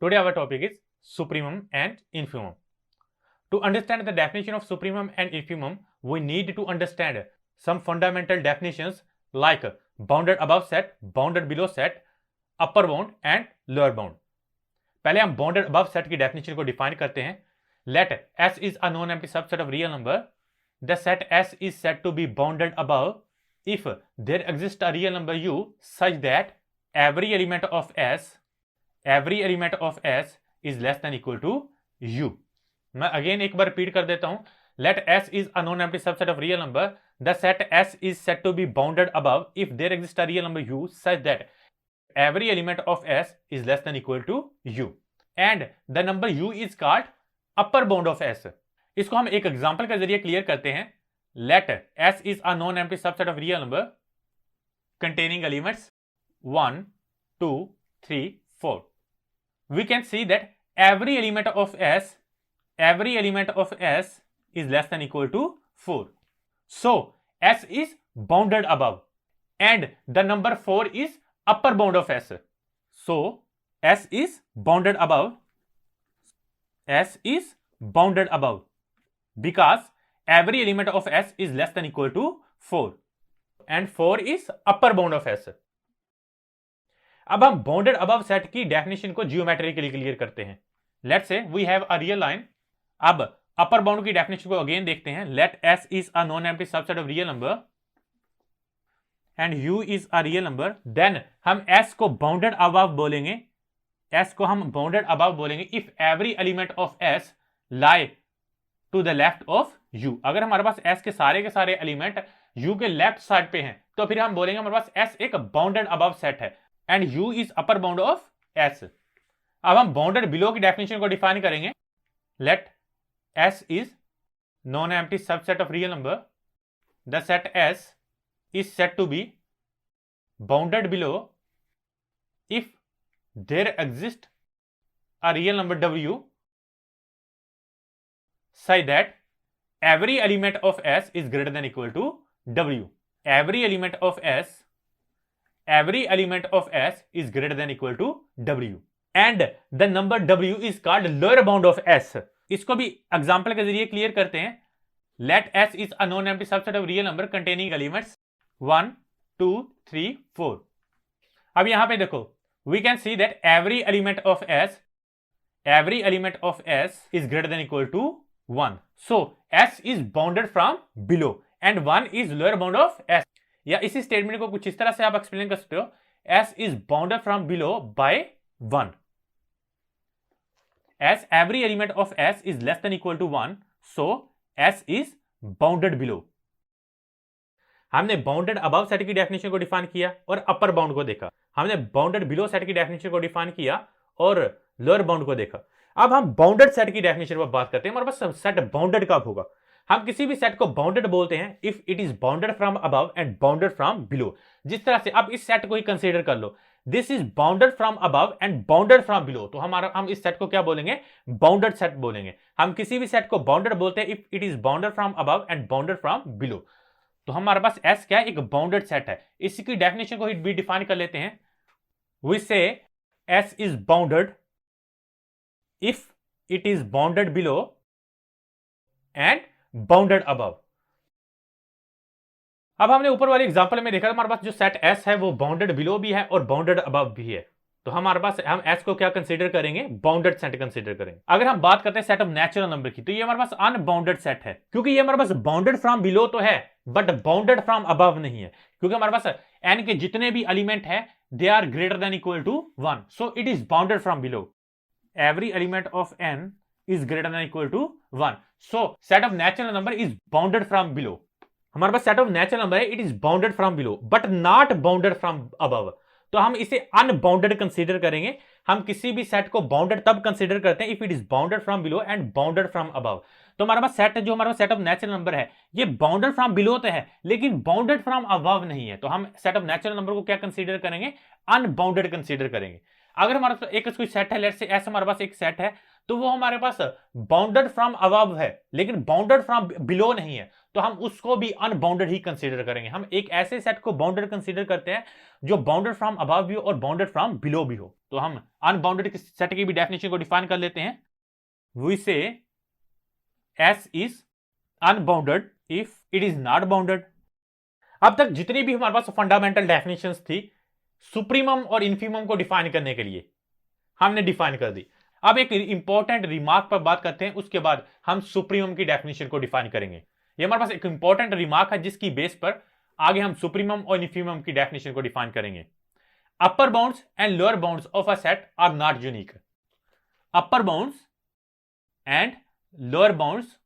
Today our topic is supremum and infimum. To understand the definition of supremum and infimum, we need to understand some fundamental definitions like bounded above set, bounded below set, upper bound and lower bound. पहले हम bounded above set की definition को define करते हैं. Let S is a non-empty subset of real number. The set S is said to be bounded above if there exists a real number U such that every element of S is less than equal to U. मैं again एक बार repeat कर देता हूं. Let S is a non-empty subset of real number. The set S is said to be bounded above if there exists a real number U such that every element of S is less than equal to U. And the number U is called upper bound of S. इसको हम एक example के जरिए clear करते हैं. Let S is a non-empty subset of real number containing elements 1, 2, 3, 4. We can see that every element of S is less than equal to 4. So S is bounded above and the number 4 is upper bound of S. So S is bounded above because every element of S is less than equal to 4 and 4 is upper bound of S. अब हम bounded above set की definition को geometrically clear करते हैं. Let's say we have a real line. अब upper bound की definition को again देखते हैं. Let S is a non empty subset of real number and U is a real number. Then हम S को bounded above बोलेंगे. S को हम बाउंडेड अबव बोलेंगे if every element of S lie to the left of U. अगर हमारे पास S के सारे एलिमेंट U के लेफ्ट साइड पे हैं तो फिर हम बोलेंगे हमारे पास S एक बाउंडेड अबव सेट है and U is upper bound of S. अब हम बाउंडेड बिलो की डेफिनेशन को डिफाइन करेंगे. Let S is non empty subset of real number. The set S is set to be bounded below if there exist a real number W such that every element of S is greater than equal to W. Every element of S is greater than equal to W and the number W is called lower bound of S. इसको भी example के जरिए clear करते हैं. Let S is a non-empty subset of real number containing elements 1, 2, 3, 4. अब यहां पे देखो we can see that every element of S is greater than equal to 1. So S is bounded from below and 1 is lower bound of S. या इसी statement को कुछ इस तरह से आप एक्सप्लेन कर सकते हो. S is bounded from below by 1. As every element of S is less than equal to 1, so S is bounded below. हमने बाउंडेड अबव सेट की डेफिनेशन को डिफाइन किया और अपर बाउंड को देखा. हमने बाउंडेड बिलो सेट की definition को डिफाइन किया और लोअर बाउंड को देखा. अब हम बाउंडेड सेट की डेफिनेशन पर बात करते हैं. हमारे पास सेट बाउंडेड कब होगा? हम किसी भी सेट को बाउंडेड बोलते हैं if it is bounded from above and bounded from below. जिस तरह से आप इस सेट को ही कंसीडर कर लो, this is bounded from above and bounded from below, तो हम इस सेट को क्या बोलेंगे? बाउंडेड सेट बोलेंगे. हम किसी भी सेट को बाउंडेड बोलते हैं if it is bounded from above and bounded from below. तो हमारे पास S क्या है? एक बाउंडेड सेट है. इसकी डेफिनेशन को भी डिफाइन कर लेते हैं. वी से S is bounded if it is bounded below and bounded above. अब हमने ऊपर वाले एग्जांपल में देखा हमारे पास जो सेट S है वो बाउंडेड बिलो भी है और बाउंडेड अबव भी है. तो हमारे पास हम S को क्या कंसीडर करेंगे? बाउंडेड सेट कंसीडर करेंगे. अगर हम बात करते हैं सेट ऑफ नेचुरल नंबर की, तो ये हमारे पास अनबाउंडेड सेट है क्योंकि ये हमारे पास बाउंडेड फ्रॉम बिलो तो है बट बाउंडेड फ्रॉम अबव नहीं है, क्योंकि हमारे पास n के जितने भी एलिमेंट है they are greater than equal to 1. So it is bounded from below. Every element of n is greater than equal to 1. So set of natural number is bounded from below. हमारे पास set of natural number है, it is bounded from below but not bounded from above. तो हम इसे unbounded consider करेंगे. हम किसी भी set को बाउंडेड तब कंसीडर करते हैं if it is bounded from below and bounded from above. तो हमारे पास सेट जो हमारे पास सेट ऑफ नेचुरल नंबर है ये बाउंडेड फ्रॉम बिलो तो है लेकिन बाउंडेड फ्रॉम अबव नहीं है. तो हम सेट ऑफ नेचुरल नंबर को क्या कंसीडर करेंगे? अनबाउंडेड कंसीडर करेंगे. अगर हमारे पास एक कोई सेट है, लेट्स से एस हमारे पास एक सेट है, तो वो हमारे पास बाउंडेड फ्रॉम अबव है लेकिन बाउंडेड फ्रॉम बिलो नहीं है, तो हम उसको भी अनबाउंडेड ही कंसीडर करेंगे। हम एक ऐसे सेट को बाउंडेड कंसीडर करते हैं जो बाउंडेड फ्रॉम अबव भी हो और बाउंडेड फ्रॉम बिलो भी हो। तो हम अनबाउंडेड सेट की भी डेफिनेशन को डिफाइन कर लेते हैं। वी से S is unbounded if it is not bounded. अब तक जितनी भी हमारे पास फंडामेंटल डेफिनेशंस थी सुप्रीमम और इन्फीमम को डिफाइन करने के लिए, हमने डिफाइन कर दी। अब एक इंपॉर्टेंट रिमार्क पर बात करते हैं, उसके बाद हम सुप्रीमम की डेफिनेशन को डिफाइन करेंगे। ये हमारे पास एक इंपॉर्टेंट रिमार्क है जिसकी बेस पर आगे हम सुप्रीमम और इन्फीमम की डेफिनेशन को डिफाइन करेंगे। Upper bounds and lower bounds of a set are not unique. Upper bounds and lower bounds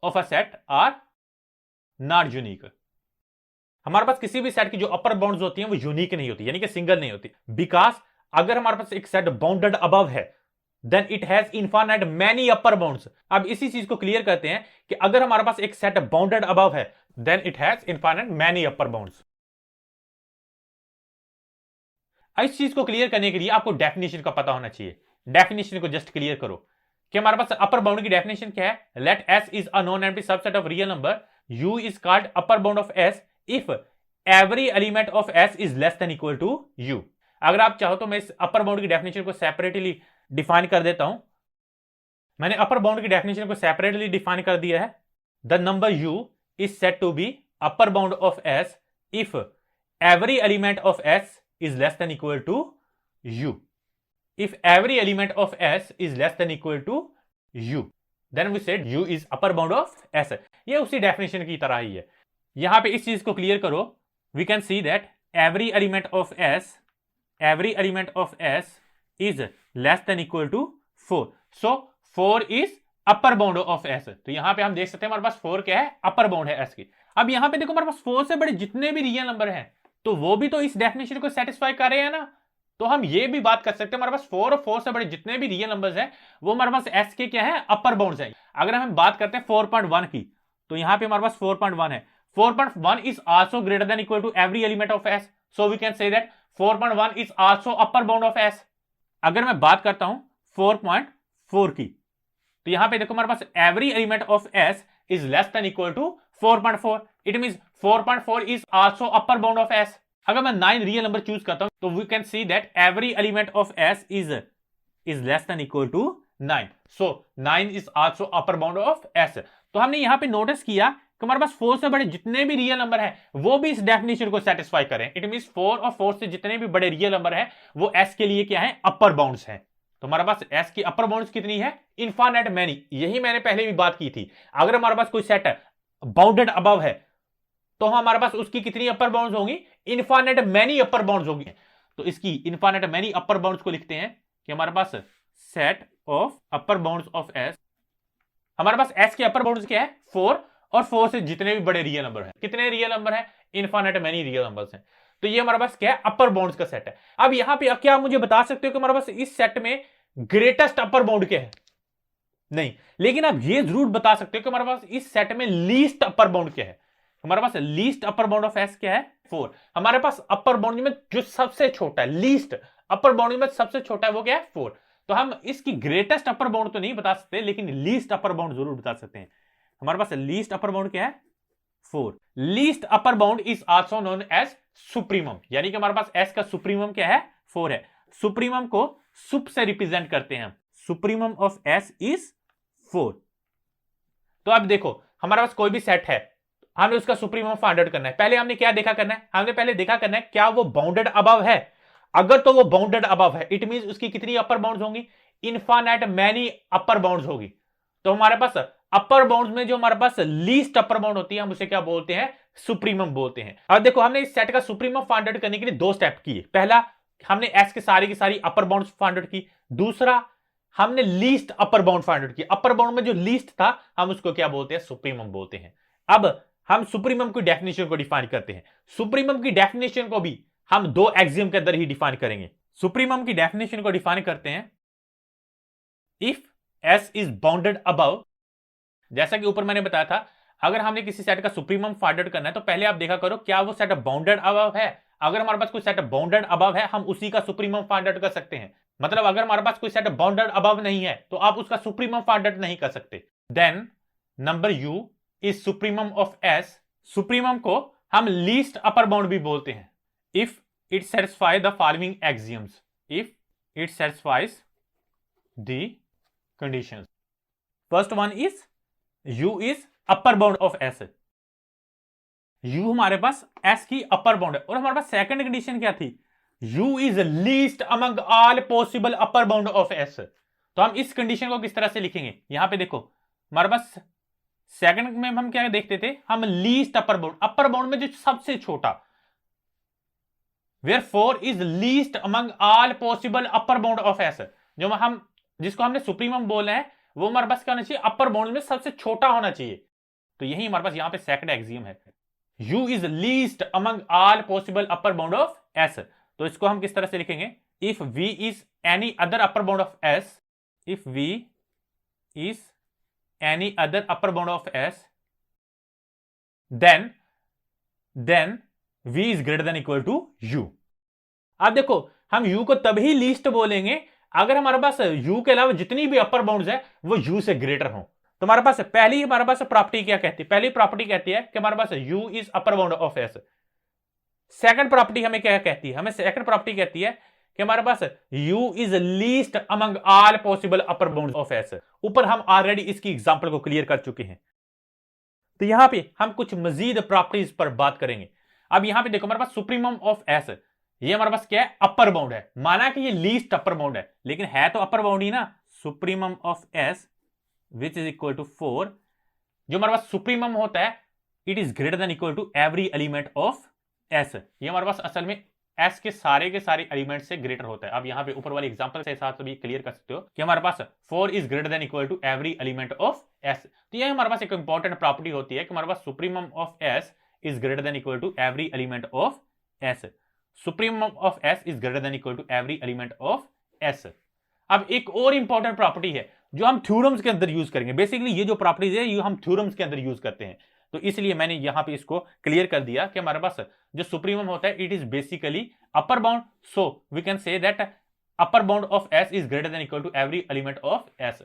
of a set are not unique. हमारे पास किसी भी सेट की जो अपर बाउंड्स होती हैं वो यूनिक नहीं होती, यानी कि सिंगल नहीं होती। बिकॉज अगर हमारे पास एक सेट बाउंडेड अबव है then it has infinite many upper bounds. अब इसी चीज को क्लियर करते हैं कि अगर हमारे पास एक सेट बाउंडेड अबव है then it has infinite many upper bounds. इस चीज को क्लियर करने के लिए आपको डेफिनेशन का पता होना चाहिए। डेफिनेशन को जस्ट क्लियर करो कि हमारे पास अपर बाउंड की डेफिनेशन क्या है। Let S is a non empty subset of real number, U is called upper bound of S if every element of S is less than equal to U. अगर आप चाहो तो मैं इस अपर बाउंड की definition को separately define कर देता हूं। मैंने अपर बाउंड की डेफिनेशन को सेपरेटली डिफाइन कर दिया है। The number U is said to be upper bound of S if every element of S is less than equal to u. If every element of s is less than equal to u, then we said u is upper bound of s. ये उसी definition की तरह ही है। यहां पे इस चीज को क्लियर करो। We can see that every element of s is less than equal to 4. So 4 is upper bound of s. तो यहां पे हम देख सकते हैं हमारे पास 4 क्या है, अपर बाउंड है s की। अब यहां पे देखो हमारे पास 4 से बड़े जितने भी रियल नंबर हैं तो वो भी तो इस डेफिनेशन को सेटिस्फाई कर रहे हैं ना। तो हम ये भी बात कर सकते हैं हमारे पास 4 और 4 से बड़े जितने भी रियल नंबर्स हैं वो हमारे पास s के क्या है, अपर बाउंड्स हैं। अगर हम बात करते हैं 4.1 की तो यहां पे हमारे पास 4.1 है। 4.1 is also greater than equal to every element of s, so we can say that 4.1 is also upper bound of s। अगर मैं बात करता हूं 4.4 की तो यहां पे देखो हमारे पास every element of s is less than equal to 4.4, it means 4.4 is also upper bound of s। अगर मैं 9 रियल नंबर चूज करता हूं तो we can see that every element of s is less than equal to 9, so 9 is also upper bound of s। तो हमने यहां पे notice किया कि हमारे पास 4 से बड़े जितने भी रियल नंबर हैं वो भी इस डेफिनेशन को सेटिस्फाई करें। इट मींस 4 और 4 से जितने भी बड़े रियल नंबर हैं वो s के लिए क्या है, अपर बाउंड्स हैं। तो हमारे पास s की अपर बाउंड्स कितनी है, इनफाइनाइट मैनी। यही मैंने पहले भी बात की थी। अगर हमारे पास कोई सेट है बाउंडेड अबव है तो हमारे पास उसकी कितनी अपर बाउंड्स होंगी, इनफाइनाइट मैनी अपर बाउंड्स होंगी। तो इसकी इनफाइनाइट मैनी अपर बाउंड्स को लिखते हैं कि हमारे पास set of upper bounds of s। हमारे पास s के अपर बाउंड्स क्या है, 4 और 4 से जितने भी बड़े रियल नंबर हैं। कितने रियल नंबर हैं, इनफाइनाइट मैनी रियल नंबर्स हैं। तो ये हमारे पास क्या है, अपर बाउंड्स का सेट है। अब यहां पे क्या आप मुझे बता सकते हो कि हमारे पास इस सेट में ग्रेटेस्ट अपर बाउंड क्या है, नहीं, लेकिन आप ये जरूर बता सकते हो कि हमारे पास इस सेट में लीस्ट अपर बाउंड क्या है। हमारे पास least upper bound of s क्या है, 4। हमारे पास अपर बाउंड में जो सबसे छोटा है, लीस्ट अपर बाउंड में सबसे छोटा है वो क्या है, 4। तो हम इसकी ग्रेटेस्ट अपर बाउंड तो नहीं बता सकते लेकिन लीस्ट अपर बाउंड जरूर बता सकते हैं। हमारे पास लीस्ट अपर बाउंड क्या है, 4। Least upper bound is also known as supremum, यानी कि हमारे पास s का सुप्रीमम क्या है, 4 है। सुप्रीमम को सुप से रिप्रेजेंट करते हैं। Supremum of s is 4। तो अब देखो हमारे पास कोई भी सेट है, हमने उसका सुप्रीमम फाइंड आउट करना है। पहले हमने क्या देखा करना है, हमने पहले देखा करना है क्या वो बाउंडेड अबव है। अगर तो वो बाउंडेड अबव है इट मींस उसकी कितनी अपर बाउंड्स होंगी, इनफाइनाइट मैनी अपर बाउंड्स होगी। तो हमारे पास अपर बाउंड्स में जो हमारे पास लीस्ट अपर बाउंड होती है हम उसे क्या बोलते हैं, सुप्रीमम बोलते हैं। अब देखो हमने इस सेट का सुप्रीमम फाइंड आउट करने के लिए 2 स्टेप किए। पहला हमने s के सारी की सारी अपर बाउंड्स फाइंड आउट की। दूसरा हमने least upper bound find out किया। अपर बाउंड में जो लीस्ट था हम उसको क्या बोलते हैं, सुप्रीमम बोलते हैं। अब हम सुप्रीमम की डेफिनेशन को डिफाइन करते हैं। सुप्रीमम की डेफिनेशन को भी हम 2 एक्सियम के अंदर ही डिफाइन करेंगे। सुप्रीमम की डेफिनेशन को डिफाइन करते हैं, if s is bounded above. जैसा कि ऊपर मैंने बताया था, अगर हमने किसी सेट का सुप्रीमम फाइंड आउट करना है तो पहले आप देखा करो क्या वो सेट बाउंडेड अबव है। अगर हमारे पास कोई सेट बाउंडेड अबव है, हम उसी का सुप्रीमम फाइंड आउट कर सकते हैं। मतलब अगर हमारे पास कोई सेट बाउंडेड अबव नहीं है तो आप उसका सुप्रीमम फाइंड आउट नहीं कर सकते। Then number u is supremum of s। Supremum को हम लीस्ट अपर बाउंड भी बोलते हैं। If it satisfy the following axioms, if it satisfies the conditions. First one is u is upper bound of s। u हमारे पास s की upper bound है, और हमारे पास सेकंड कंडीशन क्या थी, u is least among all possible upper bound of s। तो हम इस कंडीशन को किस तरह से लिखेंगे, यहां पे देखो हमारे पास सेकंड में हम क्या देखते थे, हम least upper bound, upper bound में जो सबसे छोटा, wherefore is least among all possible upper bound of s। जो हम जिसको हमने सुप्रीमम बोला है वो हमारे पास क्या होना चाहिए, अपर बाउंड में सबसे छोटा होना चाहिए। तो यही हमारे पास यहां पे सेकंड एक्सियम है, u is least among all possible upper bound of s। तो इसको हम किस तरह से लिखेंगे, if v is any other upper bound of s, if v is any other upper bound of s, then v is greater than equal to u। अब देखो हम u को तभी लीस्ट बोलेंगे अगर हमारे पास u के अलावा जितनी भी अपर बाउंड्स है वो u से ग्रेटर हो। तो हमारे पास पहली हमारे पास प्रॉपर्टी क्या कहती है, पहली प्रॉपर्टी कहती है कि हमारे पास u is upper bound of s। Second property हमें क्या कहती है, हमें सेकंड प्रॉपर्टी कहती है कि हमारे पास u is least among all possible upper bounds of s। ऊपर हम ऑलरेडी इसकी एग्जांपल को क्लियर कर चुके हैं। तो यहां पे हम कुछ मजीद प्रॉपर्टीज पर बात करेंगे। अब यहां पे देखो हमारे पास सुप्रीमम ऑफ s, ये हमारे पास क्या है, अपर बाउंड है। माना कि ये लीस्ट अपर बाउंड है लेकिन है तो अपर बाउंड ही ना। Supremum of s which is equal to 4। जो हमारे पास सुप्रीमम होता है it is greater than equal to every element of s। ये हमारे पास असल में s के सारे एलिमेंट से ग्रेटर होता है। अब यहां पे ऊपर वाली एग्जांपल के साथ भी क्लियर कर सकते हो कि हमारे पास 4 is greater than equal to every element of s। तो ये हमारे पास एक इंपॉर्टेंट प्रॉपर्टी होती है कि हमारे पास supremum of s is greater than equal to every element of s। Supremum of s is greater than equal to every element of s। अब एक और इंपॉर्टेंट प्रॉपर्टी है जो हम थ्योरम्स के अंदर यूज करेंगे। बेसिकली ये जो प्रॉपर्टीज है ये हम थ्योरम्स के अंदर यूज करते हैं, तो इसलिए मैंने यहां पे इसको क्लियर कर दिया कि हमारे पास जो सुप्रीमम होता है it is basically upper bound. So we can say that upper bound of s is greater than equal to every element of s।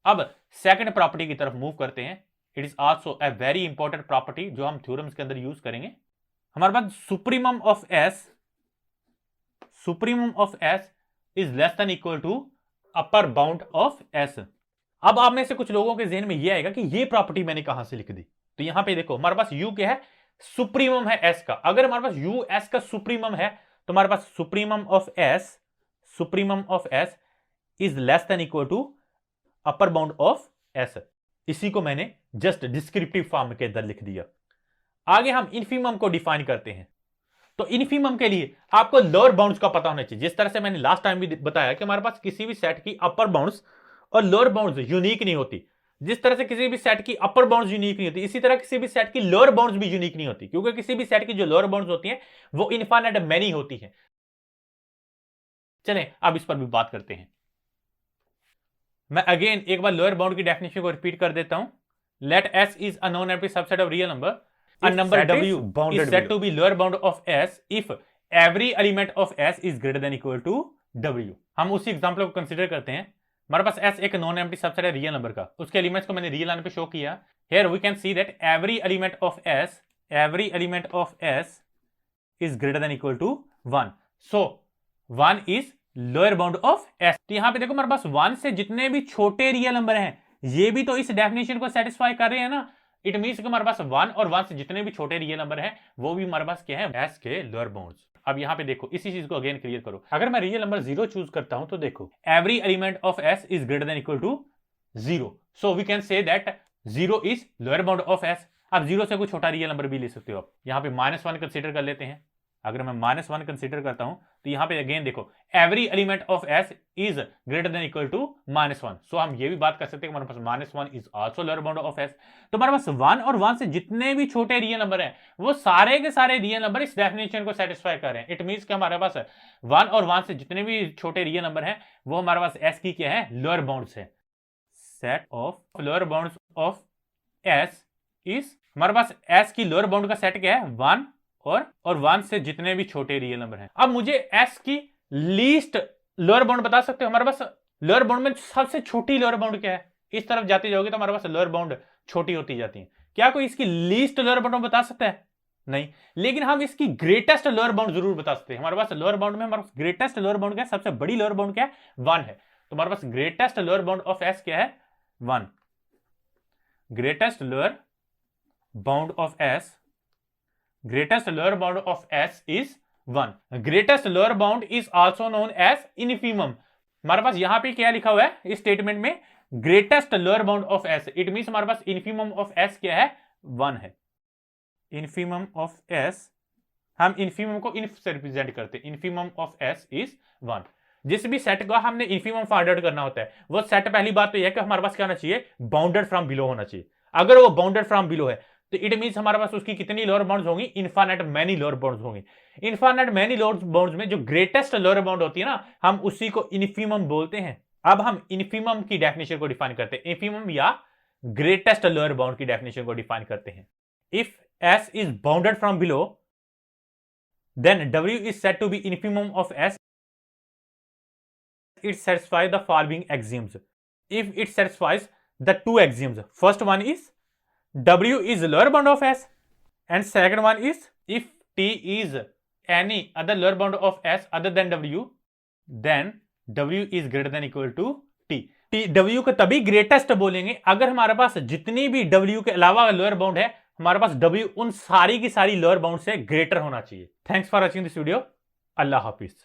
अब सेकंड प्रॉपर्टी की तरफ मूव करते हैं। It is also a very important property जो हम theorems के अंदर use करेंगे। हमारे पास supremum of s is less than equal to upper bound of s। अब आप में से कुछ लोगों के जहन में यह आएगा कि ये प्रॉपर्टी मैंने कहां से लिख दी। तो यहां पे देखो हमारे पास u क्या है, सुप्रीमम है s का। अगर हमारे पास u s का सुप्रीमम है तो हमारे पास supremum of s is less than equal to upper bound of s। इसी को मैंने जस्ट डिस्क्रिप्टिव फॉर्म के अंदर लिख दिया। आगे हम इन्फीमम को डिफाइन करते हैं। तो इन्फीमम के लिए आपको लोअर बाउंड्स का पता होना चाहिए। जिस तरह से मैंने लास्ट टाइम भी बताया कि हमारे पास किसी भी सेट की अपर बाउंड्स और लोअर बाउंड्स यूनिक नहीं होती। जिस तरह से किसी भी सेट की अपर बाउंड्स यूनिक नहीं होती, इसी तरह किसी भी सेट की लोअर बाउंड्स भी यूनिक नहीं होती, क्योंकि किसी भी सेट की जो लोअर बाउंड्स होती हैं वो इनफाइनाइट मैनी होती हैं। चलें अब इस पर भी बात करते हैं। मैं अगेन एक बार लोअर बाउंड की डेफिनेशन को रिपीट कर देता हूं। Let s is a non empty subset of real number. A number w is said to be lower bound of s if every element of s is greater than equal to w। हम उसी example को consider करते हैं। हमारे पास s एक non empty subset है real number का, उसके एलिमेंट्स को मैंने रियल लाइन पे शो किया। Here we can see that every element of s is greater than equal to 1। So 1 is lower bound of s। तो यहां पे देखो हमारे पास 1 से जितने भी छोटे रियल नंबर हैं ये भी तो इस डेफिनेशन को सेटिस्फाई कर रहे हैं ना। इट मींस कि हमारे पास 1 और 1 से जितने भी छोटे रियल नंबर हैं वो भी हमारे पास क्या है, s के लोअर बाउंड्स। अब यहां पे देखो इसी चीज को अगेन क्लियर करो। अगर मैं रियल नंबर 0 चूज करता हूं तो देखो every element of s is greater than equal to 0। So we can say that 0 is lower bound of s। अब 0 से कोई छोटा रियल नंबर भी ले सकते हो आप। यहां पे -1 कंसीडर कर लेते हैं। अगर मैं -1 कंसीडर करता हूं तो यहां पे अगेन देखो every element of s is greater than equal to -1। सो हम ये भी बात कर सकते हैं हमारे पास -1 is also lower bound of s। तो हमारे पास 1 और 1 से जितने भी छोटे रियल नंबर हैं वो सारे के सारे रियल नंबर इस डेफिनेशन को सेटिस्फाई कर रहे हैं। इट मींस कि हमारे पास 1 और 1 से जितने भी छोटे रियल नंबर हैं वो हमारे पास s की क्या है, लोअर बाउंड्स है। Set of lower bounds of s is, हमारे पास s की लोअर बाउंड का सेट क्या है, 1 और 1 से जितने भी छोटे रियल नंबर हैं। अब मुझे s की लीस्ट लोअर बाउंड बता सकते हो? हमारे पास लोअर बाउंड में सबसे छोटी लोअर बाउंड क्या है? इस तरफ जाते जाओगे तो हमारे पास लोअर बाउंड छोटी होती जाती है। क्या कोई इसकी लीस्ट लोअर बाउंड बता सकता है? नहीं। लेकिन हम इसकी ग्रेटेस्ट लोअर बाउंड जरूर बता सकते हैं। हमारे पास लोअर बाउंड में हमारे पास ग्रेटेस्ट लोअर बाउंड क्या है? सबसे बड़ी लोअर बाउंड क्या है? 1 है। तो हमारे पास greatest lower bound of s क्या है? 1। Greatest lower bound of s, greatest lower bound of s is 1। Greatest lower bound is also known as infimum. हमारे पास यहां पे क्या लिखा हुआ है इस स्टेटमेंट में? Greatest lower bound of s। It means हमारे पास इनफीमम ऑफ s क्या है? 1 है। इनफीमम ऑफ s, हम इनफीमम को इन्फ से रिप्रेजेंट करते हैं। Infimum of s is 1। जिस भी सेट का हमने इनफीमम फाइंड आउट करना होता है, वो सेट पहली बात तो यह है कि हमारे पास क्या होना चाहिए? बाउंडेड फ्रॉम बिलो होना चाहिए। अगर वो बाउंडेड फ्रॉम बिलो है तो इट मींस हमारे पास उसकी कितनी लोअर बाउंड्स होंगी? इनफाइनाइट मैनी लोअर बाउंड्स होंगी। इनफाइनाइट मैनी लोअर बाउंड्स में जो ग्रेटेस्ट लोअर बाउंड होती है ना, हम उसी को इनफीमम बोलते हैं। अब हम इनफीमम की डेफिनेशन को डिफाइन करते हैं। इनफीमम या ग्रेटेस्ट लोअर बाउंड की डेफिनेशन को डिफाइन करते हैं। If s is bounded from below, then w is said to be infimum of s. It satisfies the following axioms. If it satisfies the two axioms, first one is w is lower bound of s, and second one is if t is any other lower bound of s other than w, then w is greater than equal to t. w को तभी greatest बोलेंगे अगर हमारे पास जितनी भी w के अलावा lower bound है, हमारे पास w उन सारी की सारी लोअर बाउंड से ग्रेटर होना चाहिए। Thanks for watching this video. Allah Hafiz.